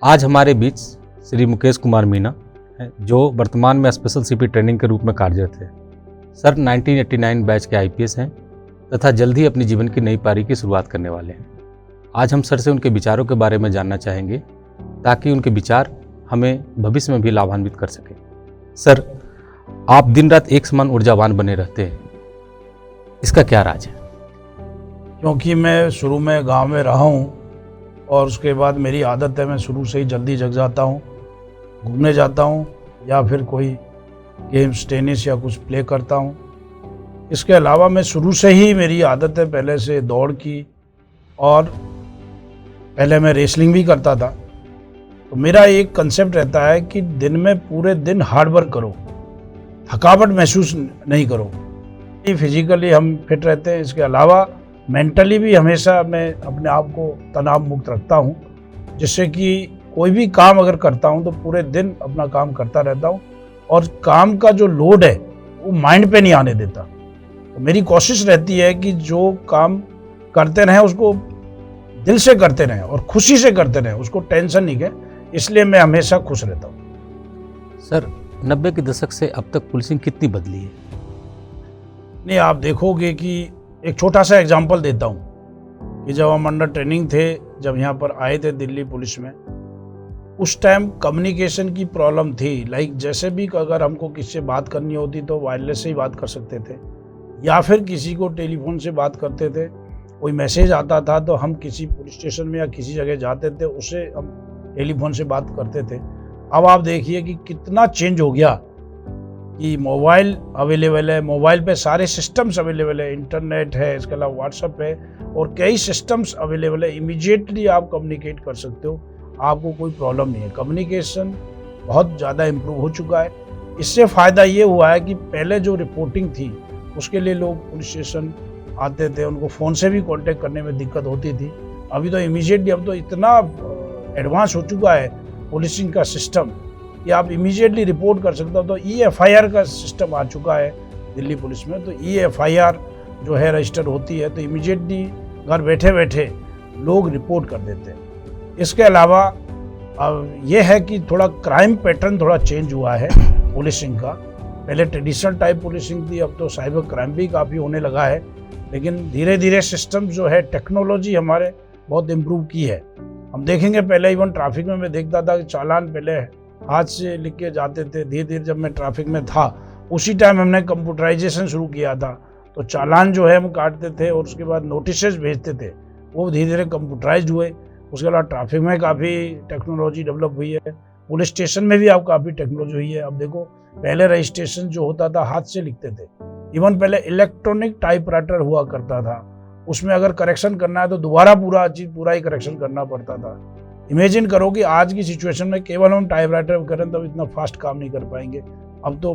आज हमारे बीच श्री मुकेश कुमार मीना हैं, जो वर्तमान में स्पेशल सीपी ट्रेनिंग के रूप में कार्यरत है। सर 1989 बैच के आईपीएस हैं तथा जल्द ही अपनी जीवन की नई पारी की शुरुआत करने वाले हैं। आज हम सर से उनके विचारों के बारे में जानना चाहेंगे ताकि उनके विचार हमें भविष्य में भी लाभान्वित कर सके। सर, आप दिन रात एक समान ऊर्जावान बने रहते हैं, इसका क्या राज है? क्योंकि मैं शुरू में गांव में रहा हूं और उसके बाद मेरी आदत है, मैं शुरू से ही जल्दी जग जाता हूं, घूमने जाता हूं या फिर कोई गेम्स टेनिस या कुछ प्ले करता हूं। इसके अलावा मैं शुरू से ही मेरी आदत है पहले से दौड़ की, और पहले मैं रेसलिंग भी करता था। तो मेरा एक कंसेप्ट रहता है कि दिन में पूरे दिन हार्ड वर्क करो, थकावट महसूस नहीं करो। फिजिकली हम फिट रहते हैं, इसके अलावा मेंटली भी हमेशा मैं अपने आप को तनाव मुक्त रखता हूं, जिससे कि कोई भी काम अगर करता हूं तो पूरे दिन अपना काम करता रहता हूं और काम का जो लोड है वो माइंड पे नहीं आने देता। तो मेरी कोशिश रहती है कि जो काम करते रहें उसको दिल से करते रहें और खुशी से करते रहें, उसको टेंशन नहीं है, इसलिए मैं हमेशा खुश रहता हूँ। सर, 90 के दशक से अब तक पुलिसिंग कितनी बदली है? नहीं, आप देखोगे कि एक छोटा सा एग्जांपल देता हूँ कि जब हम अंडर ट्रेनिंग थे, जब यहाँ पर आए थे दिल्ली पुलिस में, उस टाइम कम्युनिकेशन की प्रॉब्लम थी। लाइक जैसे भी अगर हमको किसी से बात करनी होती तो वायरलेस से ही बात कर सकते थे, या फिर किसी को टेलीफोन से बात करते थे। कोई मैसेज आता था तो हम किसी पुलिस स्टेशन में या किसी जगह जाते थे, उससे हम टेलीफोन से बात करते थे। अब आप देखिए कि कितना चेंज हो गया कि मोबाइल अवेलेबल है, मोबाइल पे सारे सिस्टम्स अवेलेबल है, इंटरनेट है, इसके अलावा व्हाट्सएप है और कई सिस्टम्स अवेलेबल है। इमीडिएटली आप कम्युनिकेट कर सकते हो, आपको कोई प्रॉब्लम नहीं है। कम्युनिकेशन बहुत ज़्यादा इम्प्रूव हो चुका है। इससे फ़ायदा ये हुआ है कि पहले जो रिपोर्टिंग थी उसके लिए लोग पुलिस स्टेशन आते थे, उनको फ़ोन से भी कांटेक्ट करने में दिक्कत होती थी। अभी तो इमीडिएटली, अब तो इतना एडवांस हो चुका है पुलिसिंग का सिस्टम कि आप इमीडिएटली रिपोर्ट कर सकते हो। तो EFIR का सिस्टम आ चुका है दिल्ली पुलिस में, तो EFIR जो है रजिस्टर होती है, तो इमीडिएटली घर बैठे बैठे लोग रिपोर्ट कर देते हैं। इसके अलावा अब ये है कि थोड़ा क्राइम पैटर्न थोड़ा चेंज हुआ है पुलिसिंग का। पहले ट्रेडिशनल टाइप पुलिसिंग थी, अब तो साइबर क्राइम भी काफ़ी होने लगा है। लेकिन धीरे धीरे सिस्टम जो है, टेक्नोलॉजी हमारे बहुत इम्प्रूव की है। हम देखेंगे पहले इवन ट्रैफिक में मैं देखता था कि चालान पहले हाथ से लिख के जाते थे। धीरे धीरे जब मैं ट्रैफिक में था उसी टाइम हमने कंप्यूटराइजेशन शुरू किया था, तो चालान जो है हम काटते थे और उसके बाद नोटिसेस भेजते थे, वो धीरे धीरे कंप्यूटराइज हुए। उसके अलावा ट्रैफिक में काफ़ी टेक्नोलॉजी डेवलप हुई है, पुलिस स्टेशन में भी अब काफ़ी टेक्नोलॉजी हुई है। अब देखो, पहले रजिस्ट्रेशन जो होता था हाथ से लिखते थे, इवन पहले इलेक्ट्रॉनिक टाइपराइटर हुआ करता था, उसमें अगर करेक्शन करना है तो दोबारा पूरा ही करेक्शन करना पड़ता था। इमेजिन करो कि आज की सिचुएशन में केवल हम टाइपराइटर करें तो इतना फास्ट काम नहीं कर पाएंगे। अब तो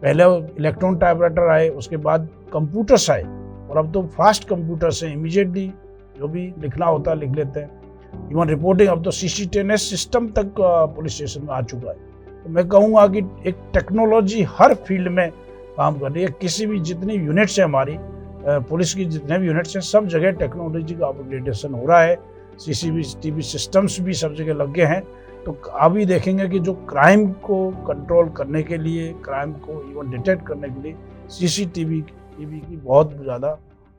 पहले इलेक्ट्रॉनिक टाइपराइटर आए, उसके बाद कंप्यूटर्स आए, और अब तो फास्ट कंप्यूटर्स हैं, इमीडिएटली जो भी लिखना होता है लिख लेते हैं। इवन रिपोर्टिंग, अब तो CCTNS सिस्टम तक पुलिस स्टेशन में आ चुका है। तो मैं कहूँगा कि एक टेक्नोलॉजी हर फील्ड में काम कर रही है। किसी भी जितनी यूनिट्स हैं हमारी पुलिस की, जितने भी यूनिट्स हैं, सब जगह टेक्नोलॉजी का अपग्रेडेशन हो रहा है। CCTV सिस्टम्स भी सब जगह लग गए हैं। तो अभी देखेंगे कि जो क्राइम को कंट्रोल करने के लिए, क्राइम को इवन डिटेक्ट करने के लिए CCTV की बहुत ज़्यादा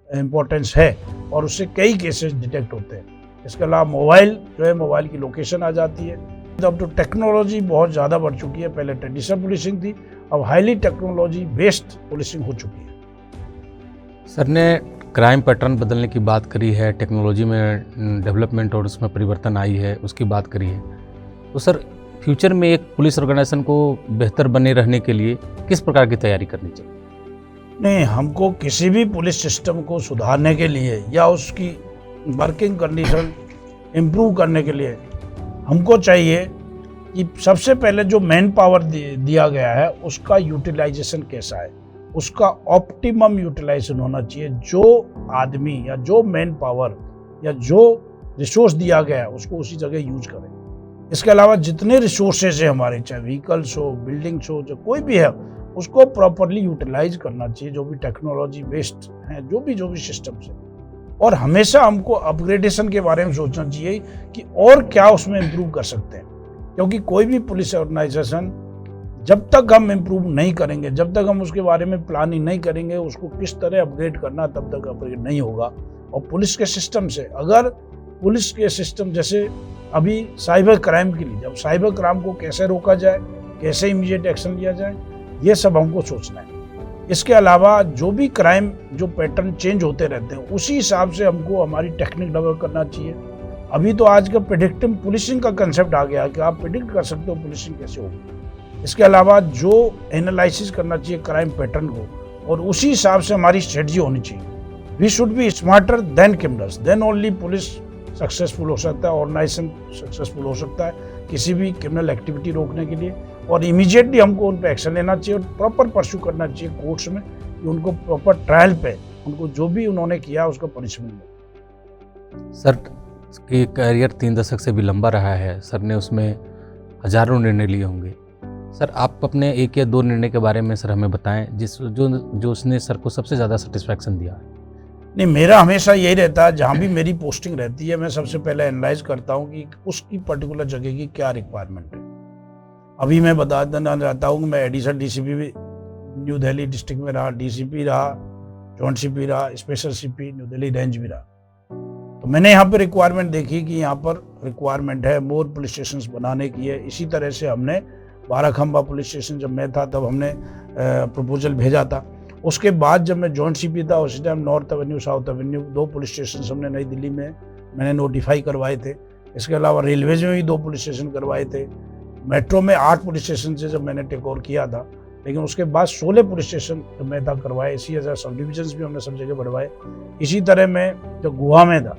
इम्पोर्टेंस है और उससे कई केसेस डिटेक्ट होते हैं। इसके अलावा मोबाइल जो है, मोबाइल की लोकेशन आ जाती है। तो अब तो टेक्नोलॉजी बहुत ज़्यादा बढ़ चुकी है। पहले ट्रेडिशनल पुलिसिंग थी, अब हाईली टेक्नोलॉजी बेस्ड पुलिसिंग हो चुकी है। सर ने क्राइम पैटर्न बदलने की बात करी है, टेक्नोलॉजी में डेवलपमेंट और उसमें परिवर्तन आई है, उसकी बात करी है। तो सर, फ्यूचर में एक पुलिस ऑर्गेनाइजेशन को बेहतर बने रहने के लिए किस प्रकार की तैयारी करनी चाहिए? नहीं, हमको किसी भी पुलिस सिस्टम को सुधारने के लिए या उसकी वर्किंग कंडीशन इम्प्रूव करने के लिए हमको चाहिए कि सबसे पहले जो मैन पावर दिया गया है उसका यूटिलाइजेशन कैसा है, उसका ऑप्टिमम यूटिलाइजेशन होना चाहिए। जो आदमी या जो मैन पावर या जो रिसोर्स दिया गया है उसको उसी जगह यूज करें। इसके अलावा जितने रिसोर्सेज हैं हमारे, चाहे व्हीकल्स हो, बिल्डिंग्स हो, जो कोई भी है, उसको प्रॉपरली यूटिलाइज करना चाहिए। जो भी टेक्नोलॉजी बेस्ड हैं, जो भी सिस्टम्स हैं, और हमेशा हमको अपग्रेडेशन के बारे में सोचना चाहिए कि और क्या उसमें इम्प्रूव कर सकते हैं, क्योंकि कोई भी पुलिस ऑर्गेनाइजेशन जब तक हम इम्प्रूव नहीं करेंगे, जब तक हम उसके बारे में प्लानिंग नहीं करेंगे, उसको किस तरह अपग्रेड करना, तब तक अपग्रेड नहीं होगा। और पुलिस के सिस्टम से, अगर पुलिस के सिस्टम जैसे अभी साइबर क्राइम के लिए, जब साइबर क्राइम को कैसे रोका जाए, कैसे इमीडिएट एक्शन लिया जाए, ये सब हमको सोचना है। इसके अलावा जो भी क्राइम जो पैटर्न चेंज होते रहते हैं, उसी हिसाब से हमको हमारी टेक्निक डेवलप करना चाहिए। अभी तो आज का प्रेडिक्टिव पुलिसिंग का कंसेप्ट आ गया है कि आप प्रेडिक्ट कर सकते हो पुलिसिंग कैसे होगी। इसके अलावा जो एनालिसिस करना चाहिए क्राइम पैटर्न को, और उसी हिसाब से हमारी स्ट्रेटजी होनी चाहिए। We should be smarter than criminals, then only police successful हो सकता है, ऑर्गेनाइजेशन सक्सेसफुल हो सकता है किसी भी क्रिमिनल एक्टिविटी रोकने के लिए। और इमीडिएटली हमको उन पर एक्शन लेना चाहिए और प्रॉपर परस्यू करना चाहिए कोर्ट्स में कि उनको प्रॉपर ट्रायल पे उनको जो भी उन्होंने किया उसका पनिशमेंट मिले। सर की करियर 3 दशक से भी लंबा रहा है, सर ने उसमें हजारों निर्णय लिए होंगे। सर आप अपने 1 या 2 निर्णय के बारे में सर हमें बताएं जो उसने सर को सबसे ज़्यादा सेटिस्फैक्शन दिया है। नहीं, मेरा हमेशा यही रहता है, जहाँ भी मेरी पोस्टिंग रहती है मैं सबसे पहले एनालाइज करता हूँ कि उसकी पर्टिकुलर जगह की क्या रिक्वायरमेंट है। अभी मैं बता देना चाहता हूँ कि मैं एडिशनल डीसीपी भी न्यू दिल्ली डिस्ट्रिक्ट में रहा, डीसीपी रहा, जॉइंट सीपी रहा, special CP new Delhi range भी रहा। तो मैंने यहाँ पर रिक्वायरमेंट देखी कि यहाँ पर रिक्वायरमेंट है मोर पुलिस स्टेशन बनाने की है। इसी तरह से हमने बाराखंबा पुलिस स्टेशन, जब मैं था तब हमने प्रपोजल भेजा था। उसके बाद जब मैं जॉइंट सीपी था उसी time north Avenue, south Avenue 2 police station हमने नई दिल्ली में मैंने नोटिफाई करवाए थे। इसके अलावा रेलवेज में भी 2 पुलिस स्टेशन करवाए थे। मेट्रो में 8 पुलिस स्टेशन से जब मैंने टेक ओवर किया था, लेकिन उसके बाद 16 पुलिस स्टेशन जब मैं था करवाए। इसी तरह सब डिविजन्स भी हमने सब जगह बढ़वाए। इसी तरह मैं जब गोवा में था,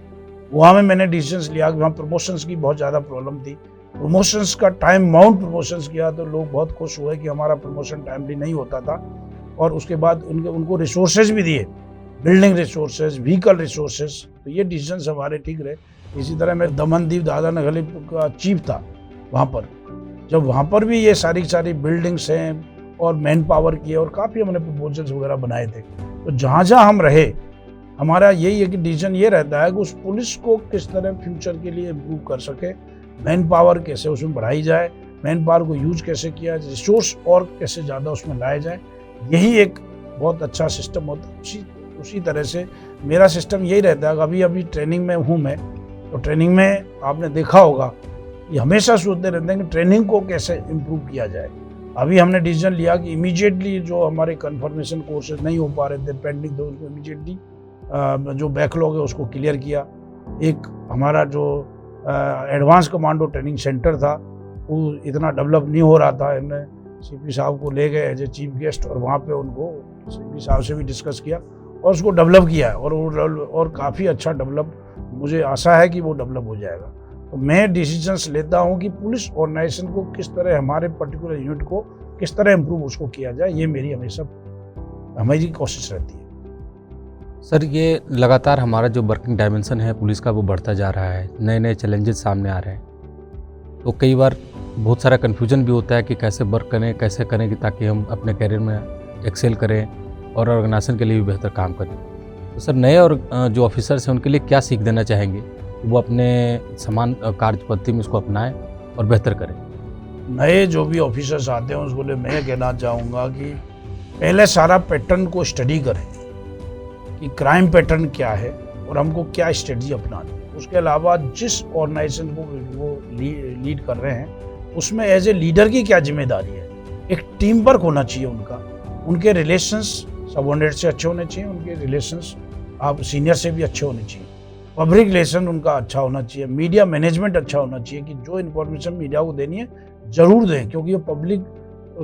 गोवा में मैंने डिसीजंस लिया कि वहाँ प्रमोशंस की बहुत ज़्यादा प्रॉब्लम थी। प्रमोशंस का टाइम माउंट प्रमोशंस किया तो लोग बहुत खुश हुए कि हमारा प्रमोशन टाइमली नहीं होता था। और उसके बाद उनको रिसोर्सेज भी दिए, बिल्डिंग रिसोर्सेज, व्हीकल रिसोर्सेज। तो ये डिसीजंस हमारे ठीक रहे। इसी तरह मैं दमन दीव दादरा नगर हवेली का चीफ था वहाँ पर, जब वहाँ पर भी ये सारी बिल्डिंग्स हैं और मैन पावर की है और काफ़ी हमने प्रपोजल्स वगैरह बनाए थे। तो जहाँ जहाँ हम रहे, हमारा यही है कि डिसीजन ये रहता है कि उस पुलिस को किस तरह फ्यूचर के लिए इम्प्रूव कर सके, मैन पावर कैसे उसमें बढ़ाई जाए, मैन पावर को यूज कैसे किया जाए, रिसोर्स और कैसे ज़्यादा उसमें लाया जाए। यही एक बहुत अच्छा सिस्टम होता है। उसी तरह से मेरा सिस्टम यही रहता है। अभी ट्रेनिंग में हूँ मैं, तो ट्रेनिंग में आपने देखा होगा कि हमेशा सोचते रहते हैं कि ट्रेनिंग को कैसे इम्प्रूव किया जाए। अभी हमने डिसीजन लिया कि इमीडिएटली जो हमारे कन्फर्मेशन कोर्सेज नहीं हो पा रहे थे, पेंडिंग थे, उनको इमीडिएटली जो बैकलॉग है उसको क्लियर किया। एक हमारा जो एडवांस कमांडो ट्रेनिंग सेंटर था वो इतना डेवलप नहीं हो रहा था। हमने सीपी साहब को ले गए एज ए चीफ गेस्ट और वहाँ पे उनको सीपी साहब से भी डिस्कस किया और उसको डेवलप किया है। और काफ़ी अच्छा डेवलप, मुझे आशा है कि वो डेवलप हो जाएगा। तो मैं डिसीजंस लेता हूँ कि पुलिस ऑर्गेनाइजेशन को किस तरह, हमारे पर्टिकुलर यूनिट को किस तरह इम्प्रूव उसको किया जाए, ये हमारी कोशिश रहती है। सर ये लगातार हमारा जो वर्किंग डायमेंशन है पुलिस का वो बढ़ता जा रहा है, नए नए चैलेंजेस सामने आ रहे हैं। तो कई बार बहुत सारा कन्फ्यूजन भी होता है कि कैसे वर्क करें, कैसे करें कि ताकि हम अपने कैरियर में एक्सेल करें और ऑर्गेनाइजेशन के लिए भी बेहतर काम करें। तो सर नए और जो ऑफिसर्स हैं उनके लिए क्या सीख देना चाहेंगे कि वो अपने समान कार्य पद्धति में उसको अपनाएं और बेहतर करें? नए जो भी ऑफिसर्स आते हैं उसको लिए मैं कहना चाहूँगा कि पहले सारा पैटर्न को स्टडी करें कि क्राइम पैटर्न क्या है और हमको क्या स्ट्रेटजी अपनानी है। उसके अलावा जिस ऑर्गेनाइजेशन को वो लीड कर रहे हैं उसमें एज ए लीडर की क्या जिम्मेदारी है। एक टीम वर्क होना चाहिए उनका, उनके रिलेशंस सबऑर्डिनेट से अच्छे होने चाहिए, उनके रिलेशंस आप सीनियर से भी अच्छे होने चाहिए, पब्लिक रिलेशन उनका अच्छा होना चाहिए, मीडिया मैनेजमेंट अच्छा होना चाहिए कि जो इन्फॉर्मेशन मीडिया को देनी है ज़रूर दें, क्योंकि ये पब्लिक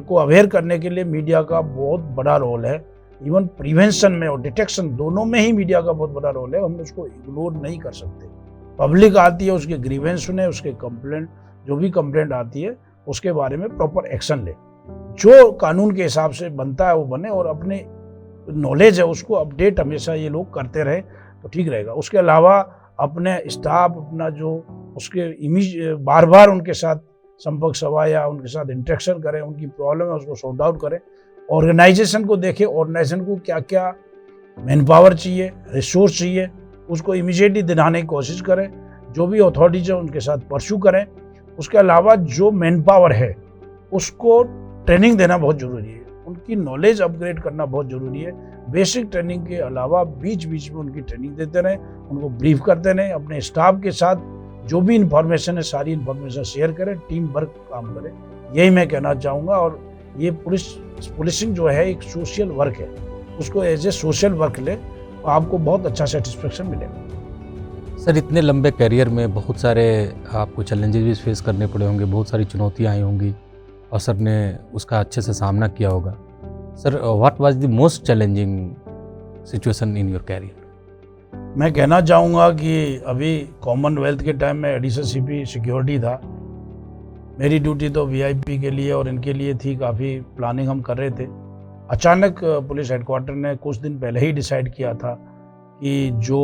को अवेयर करने के लिए मीडिया का बहुत बड़ा रोल है। इवन प्रिवेंशन में और डिटेक्शन दोनों में ही मीडिया का बहुत बड़ा रोल है। हम उसको इग्नोर नहीं कर सकते। पब्लिक आती है, उसके ग्रीवेंस सुने, उसके कंप्लेंट, जो भी कंप्लेंट आती है उसके बारे में प्रॉपर एक्शन ले, जो कानून के हिसाब से बनता है वो बने, और अपने नॉलेज है उसको अपडेट हमेशा ये लोग करते रहे तो ठीक रहेगा। उसके अलावा अपने स्टाफ अपना जो उसके इमेज बार बार उनके साथ संपर्क सभा या उनके साथ इंटरेक्शन करें, उनकी प्रॉब्लम है उसको सॉर्ट आउट करें। ऑर्गेनाइजेशन को देखें, ऑर्गेनाइजेशन को क्या क्या मैन पावर चाहिए, रिसोर्स चाहिए, उसको इमीडिएटली दिलाने की कोशिश करें, जो भी अथॉरिटीज है उनके साथ परस्यू करें। उसके अलावा जो मैन पावर है उसको ट्रेनिंग देना बहुत ज़रूरी है, उनकी नॉलेज अपग्रेड करना बहुत ज़रूरी है। बेसिक ट्रेनिंग के अलावा बीच बीच में उनकी ट्रेनिंग देते रहें, उनको ब्रीफ करते रहें, अपने स्टाफ के साथ जो भी इंफॉर्मेशन है सारी इंफॉर्मेशन शेयर करें, टीम वर्क काम करें, यही मैं कहना चाहूँगा। और ये पुलिसिंग जो है एक सोशल वर्क है, उसको एज ए सोशल वर्क ले तो आपको बहुत अच्छा सेटिस्फेक्शन मिलेगा। सर, इतने लंबे करियर में बहुत सारे आपको चैलेंजेस भी फेस करने पड़े होंगे, बहुत सारी चुनौतियाँ आई होंगी और सर ने उसका अच्छे से सामना किया होगा। Sir, what was the most challenging situation in your career? मैं कहना चाहूँगा कि अभी कॉमनवेल्थ के टाइम में एडिशनल सीपी सिक्योरिटी था। मेरी ड्यूटी तो वीआईपी के लिए और इनके लिए थी, काफ़ी प्लानिंग हम कर रहे थे। अचानक पुलिस हेडक्वार्टर ने कुछ दिन पहले ही डिसाइड किया था कि जो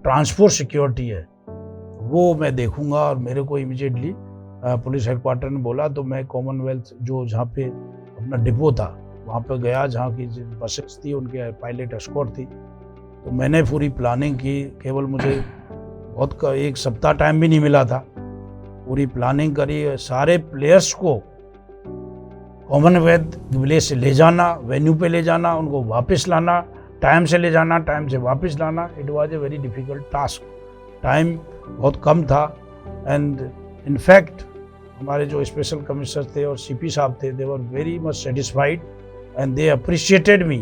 ट्रांसपोर्ट सिक्योरिटी है वो मैं देखूंगा, और मेरे को इमीडिएटली पुलिस हेडक्वार्टर ने बोला तो मैं कॉमनवेल्थ जो जहाँ पे अपना डिपो था वहाँ पे गया, जहाँ की बसेस थी उनके पायलट एस्कॉर्ट थी। तो मैंने पूरी प्लानिंग की, केवल मुझे एक सप्ताह टाइम भी नहीं मिला था, पूरी प्लानिंग करी, सारे प्लेयर्स को कॉमनवेल्थ विलेज से ले जाना, वेन्यू पे ले जाना, उनको वापस लाना, टाइम से ले जाना, टाइम से वापस लाना। It was a very difficult task, time बहुत कम था। एंड इनफैक्ट हमारे जो स्पेशल कमिश्नर थे और सीपी साहब थे, they were very much satisfied and they appreciated me.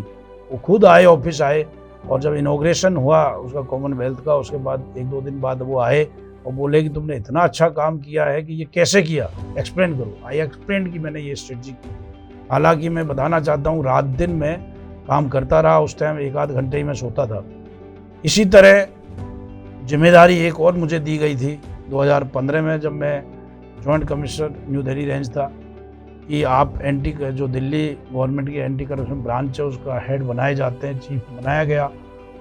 वो खुद आए, ऑफिस आए, और जब इनॉग्रेशन हुआ उसका कॉमनवेल्थ का, उसके बाद 1-2 दिन बाद वो आए और बोले कि तुमने इतना अच्छा काम किया है कि ये कैसे किया, एक्सप्लेन करो। आई एक्सप्लेन कि मैंने ये स्ट्रेटजी की। हालांकि मैं बताना चाहता हूँ, रात दिन मैं काम करता रहा, उस टाइम 1-8 घंटे ही मैं सोता था। इसी तरह जिम्मेदारी एक और मुझे दी गई थी 2015 में, जब मैं joint commissioner new Delhi range था, कि आप जो दिल्ली गवर्नमेंट की एंटी करप्शन ब्रांच है उसका हेड बनाए जाते हैं, चीफ बनाया गया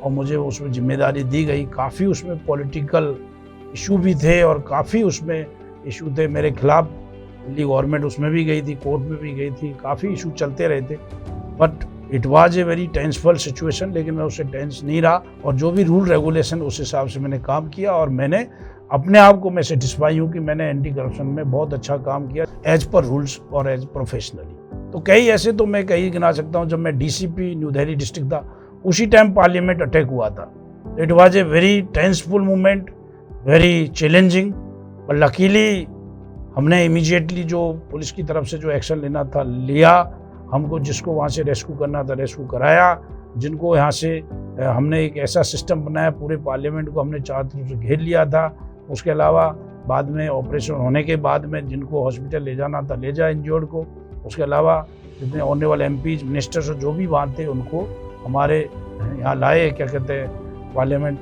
और मुझे उसमें जिम्मेदारी दी गई। काफ़ी उसमें पॉलिटिकल इशू भी थे और काफ़ी उसमें इशू थे मेरे खिलाफ। दिल्ली गवर्नमेंट उसमें भी गई थी, कोर्ट में भी गई थी, काफ़ी इशू चलते रहे थे। But it was a very tenseful situation, लेकिन मैं उससे टेंस नहीं रहा और जो भी रूल रेगुलेशन उस हिसाब से मैंने काम किया और मैंने अपने आप को मैं सेटिस्फाई हूँ कि मैंने एंटी करप्शन में बहुत अच्छा काम किया एज पर रूल्स और एज प्रोफेशनली। तो कई ऐसे तो मैं कई गिना सकता हूँ। जब मैं डीसीपी न्यू दिल्ली डिस्ट्रिक्ट था, उसी टाइम पार्लियामेंट अटैक हुआ था। It was a very tenseful moment, very challenging, पर लकीली हमने इमीडिएटली जो पुलिस की तरफ से जो एक्शन लेना था लिया। हमको जिसको वहाँ से रेस्क्यू करना था रेस्क्यू कराया, जिनको यहाँ से हमने एक ऐसा सिस्टम बनाया, पूरे पार्लियामेंट को हमने चारों तरफ से घेर लिया था। उसके अलावा बाद में ऑपरेशन होने के बाद में जिनको हॉस्पिटल ले जाना था ले जाए इंजर्ड को। उसके अलावा जितने होने वाले एमपीज, मिनिस्टर्स जो भी वहाँ थे उनको हमारे यहाँ लाए, क्या कहते हैं, पार्लियामेंट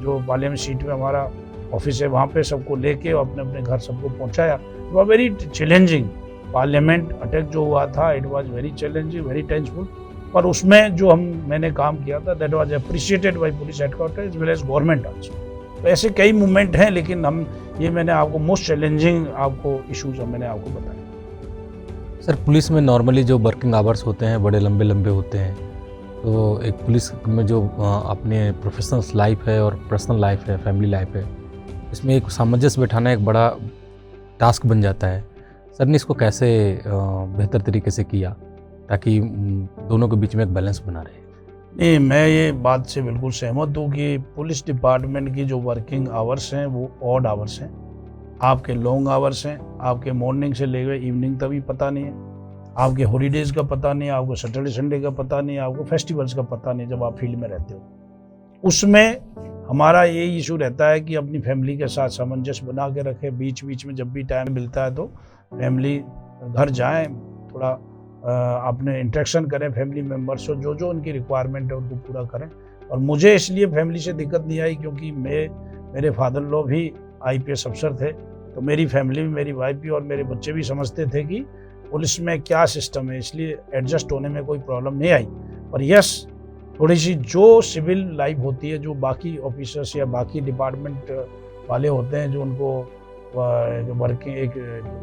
जो पार्लियामेंट सीट में हमारा ऑफिस है वहाँ पे सबको लेके और अपने अपने घर सबको पहुँचाया। It was very challenging. Parliament attack जो हुआ था, it was very challenging, very tenseful, पर उसमें जो मैंने काम किया था that was appreciated by police headquarter as well as government also. तो ऐसे कई मूवमेंट हैं, लेकिन मैंने आपको मोस्ट चैलेंजिंग आपको इशूज मैंने आपको बताया। सर, पुलिस में नॉर्मली जो वर्किंग आवर्स होते हैं बड़े लंबे लंबे होते हैं, तो एक पुलिस में जो अपने प्रोफेशनल लाइफ है और पर्सनल लाइफ है, फैमिली लाइफ है, इसमें एक सामंजस्य बैठाना एक बड़ा टास्क बन जाता है। सर ने इसको कैसे बेहतर तरीके से किया ताकि दोनों के बीच में एक बैलेंस बना रहे? नहीं, मैं ये बात से बिल्कुल सहमत हूँ कि पुलिस डिपार्टमेंट की जो वर्किंग आवर्स हैं वो ऑड आवर्स हैं, आपके लॉन्ग आवर्स हैं, आपके मॉर्निंग से लेकर इवनिंग तक भी पता नहीं है, आपके हॉलीडेज़ का पता नहीं है, आपको सैटरडे संडे का पता नहीं है, आपको फेस्टिवल्स का पता नहीं जब आप फील्ड में रहते हो। उसमें हमारा ये इशू रहता है कि अपनी फैमिली के साथ सामंजस्य बना के रखें, बीच बीच में जब भी टाइम मिलता है तो फैमिली घर जाएं, थोड़ा अपने इंटरेक्शन करें फैमिली मेम्बर्स से, जो जो उनकी रिक्वायरमेंट है उनको पूरा करें। और मुझे इसलिए फैमिली से दिक्कत नहीं आई क्योंकि मेरे फादर लो भी आईपीएस अफसर थे, तो मेरी फैमिली भी, मेरी वाइफ भी और मेरे बच्चे भी समझते थे कि पुलिस में क्या सिस्टम है, इसलिए एडजस्ट होने में कोई प्रॉब्लम नहीं आई। पर यस, थोड़ी सी जो सिविल लाइफ होती है, जो बाकी ऑफिसर्स या बाकी डिपार्टमेंट वाले होते हैं, जो उनको वर्किंग एक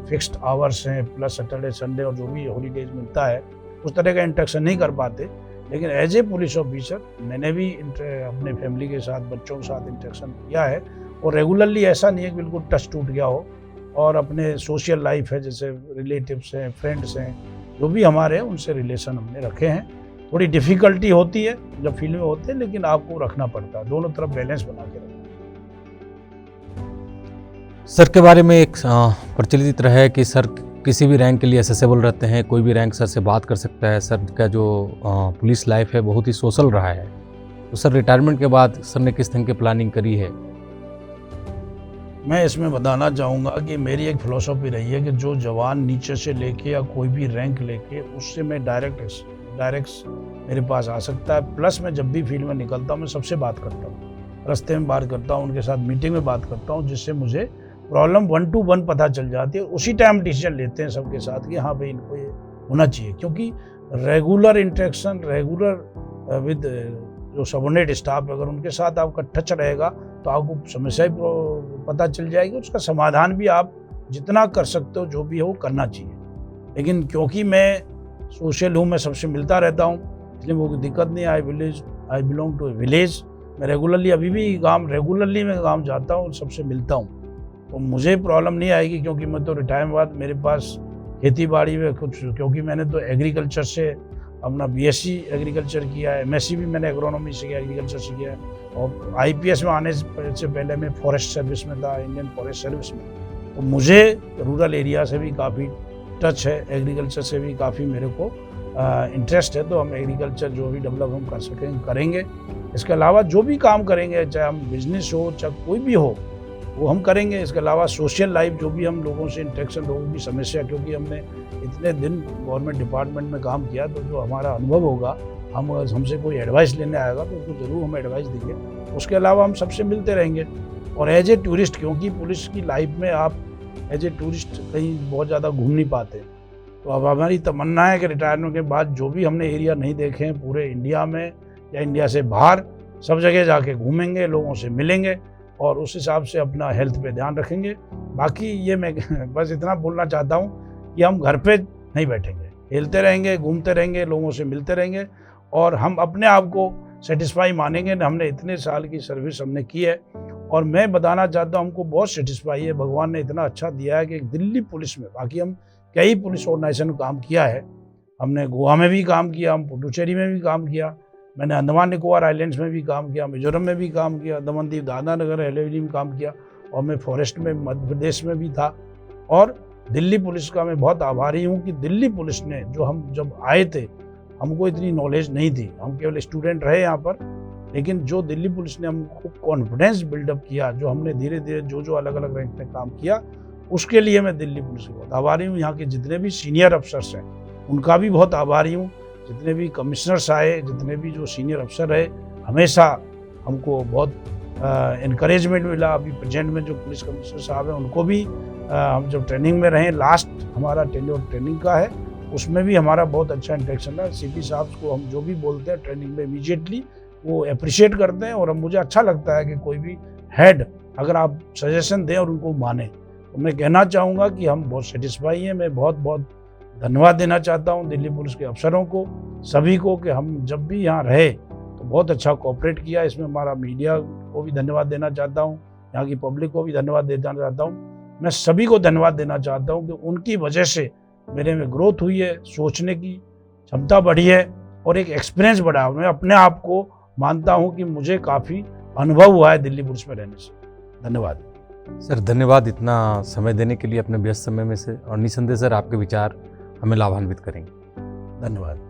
फिक्स्ड आवर्स हैं प्लस सैटरडे संडे और जो भी हॉलीडेज मिलता है, उस तरह का इंटरेक्शन नहीं कर पाते। लेकिन एज ए पुलिस ऑफिसर मैंने भी अपने फैमिली के साथ, बच्चों के साथ इंटरेक्शन किया है, और रेगुलरली ऐसा नहीं है कि बिल्कुल टच टूट गया हो। और अपने सोशल लाइफ है, जैसे रिलेटिव्स हैं, फ्रेंड्स हैं, जो भी हमारे हैं उनसे रिलेशन हमने रखे हैं। थोड़ी डिफ़िकल्टी होती है जब फील्ड में होते हैं, लेकिन आपको रखना पड़ता है, दोनों तरफ बैलेंस बना के रखना। सर के बारे में एक प्रचलित रहा है कि सर किसी भी रैंक के लिए एसेसेबल रहते हैं, कोई भी रैंक सर से बात कर सकता है। सर का जो पुलिस लाइफ है बहुत ही सोशल रहा है। तो सर रिटायरमेंट के बाद सर ने किस तरह की प्लानिंग करी है? मैं इसमें बताना चाहूँगा कि मेरी एक फ़िलॉसफ़ी रही है कि जो जवान नीचे से लेके या कोई भी रैंक लेके, उससे मैं डायरेक्ट मेरे पास आ सकता है। प्लस मैं जब भी फील्ड में निकलता हूँ, मैं सबसे बात करता हूँ, रास्ते में बात करता हूँ, उनके साथ मीटिंग में बात करता हूँ, जिससे मुझे प्रॉब्लम 1 to 1 पता चल जाती है। उसी टाइम डिसीजन लेते हैं सबके साथ कि हाँ भाई, इनको ये होना चाहिए। क्योंकि रेगुलर इंटरेक्शन, रेगुलर विद जो सबऑर्डिनेट स्टाफ, अगर उनके साथ आपका टच रहेगा तो आपको समस्या पता चल जाएगी, उसका समाधान भी आप जितना कर सकते हो, जो भी हो करना चाहिए। लेकिन क्योंकि मैं सोशल हूँ, मैं सबसे मिलता रहता हूँ, इसलिए वो कोई दिक्कत नहीं। I belong to a village. मैं रेगुलरली अभी भी मैं गाँव जाता हूँ, सबसे मिलता हूँ, तो मुझे प्रॉब्लम नहीं आएगी। क्योंकि मैं तो रिटायरमेंट बाद मेरे पास खेती बाड़ी में कुछ, क्योंकि मैंने तो एग्रीकल्चर से अपना BSc एग्रीकल्चर किया है, MSc भी मैंने एग्रोनॉमी से किया, एग्रीकल्चर से किया है, और IPS में आने से पहले मैं फॉरेस्ट सर्विस में था, इंडियन फॉरेस्ट सर्विस में। तो मुझे रूरल एरिया से भी काफ़ी टच है, एग्रीकल्चर से भी काफ़ी मेरे को इंटरेस्ट है। तो हम एग्रीकल्चर जो भी डेवलप हम कर सकेंगे करेंगे। इसके अलावा जो भी काम करेंगे, चाहे हम बिजनेस हो, चाहे कोई भी हो, वो हम करेंगे। इसके अलावा सोशल लाइफ, जो भी हम लोगों से इंटरेक्शन, लोगों की समस्या, क्योंकि हमने इतने दिन गवर्नमेंट डिपार्टमेंट में काम किया, तो जो हमारा अनुभव होगा, हमसे कोई एडवाइस लेने आएगा तो उसको ज़रूर हम एडवाइस देंगे। उसके अलावा हम सबसे मिलते रहेंगे। और एज ए टूरिस्ट, क्योंकि पुलिस की लाइफ में आप एज ए टूरिस्ट कहीं बहुत ज़्यादा घूम नहीं पाते, तो अब हमारी तमन्ना है कि रिटायरमेंट के बाद जो भी हमने एरिया नहीं देखे हैं पूरे इंडिया में या इंडिया से बाहर, सब जगह जाके घूमेंगे, लोगों से मिलेंगे, और उस हिसाब से अपना हेल्थ पे ध्यान रखेंगे। बाकी ये मैं बस इतना बोलना चाहता हूँ कि हम घर पे नहीं बैठेंगे, खेलते रहेंगे, घूमते रहेंगे, लोगों से मिलते रहेंगे, और हम अपने आप को सेटिस्फाई मानेंगे। हमने इतने साल की सर्विस हमने की है, और मैं बताना चाहता हूँ हमको बहुत सेटिस्फाई है। भगवान ने इतना अच्छा दिया है कि दिल्ली पुलिस में, बाकी हम कई पुलिस ऑर्गेनाइजेशन में काम किया है, हमने गोवा में भी काम किया, हम पुडुचेरी में भी काम किया, मैंने अंडमान निकोबार आइलैंड्स में भी काम किया, मिजोरम में भी काम किया, दमन दीव दादरा नगर हवेली में काम किया, और मैं फॉरेस्ट में मध्य प्रदेश में भी था। और दिल्ली पुलिस का मैं बहुत आभारी हूँ कि दिल्ली पुलिस ने, जो हम जब आए थे हमको इतनी नॉलेज नहीं थी, हम केवल स्टूडेंट रहे यहाँ पर, लेकिन जो दिल्ली पुलिस ने हमको कॉन्फिडेंस बिल्डअप किया, जो हमने धीरे धीरे जो अलग अलग रैंक में काम किया, उसके लिए मैं दिल्ली पुलिस को बहुत आभारी हूँ। यहाँ के जितने भी सीनियर अफसर्स हैं उनका भी बहुत आभारी हूँ, जितने भी कमिश्नर्स आए, जितने भी जो सीनियर अफसर रहे, हमेशा हमको बहुत इनकरेजमेंट मिला। अभी प्रेजेंट में जो पुलिस कमिश्नर साहब हैं उनको भी हम जब ट्रेनिंग में रहे, लास्ट हमारा ट्रेनिंग का है, उसमें भी हमारा बहुत अच्छा इंटरेक्शन रहा। CP साहब को हम जो भी बोलते हैं ट्रेनिंग में इमीडिएटली वो अप्रिशिएट करते हैं, और मुझे अच्छा लगता है कि कोई भी हेड अगर आप सजेशन दें और उनको माने, तो मैं कहना चाहूँगा कि हम बहुत सेटिस्फाई हैं। मैं बहुत बहुत धन्यवाद देना चाहता हूँ दिल्ली पुलिस के अफसरों को, सभी को, कि हम जब भी यहाँ रहे तो बहुत अच्छा कोऑपरेट किया। इसमें हमारा मीडिया को भी धन्यवाद देना चाहता हूँ, यहाँ की पब्लिक को भी धन्यवाद देना चाहता हूँ। मैं सभी को धन्यवाद देना चाहता हूँ कि उनकी वजह से मेरे में ग्रोथ हुई है, सोचने की क्षमता बढ़ी है, और एक एक्सपीरियंस बढ़ा। मैं अपने आप को मानता हूँ कि मुझे काफ़ी अनुभव हुआ है दिल्ली पुलिस में रहने से। धन्यवाद सर, धन्यवाद इतना समय देने के लिए अपने व्यस्त समय में से, और निसंदेह सर आपके विचार हमें लाभान्वित करेंगे। धन्यवाद।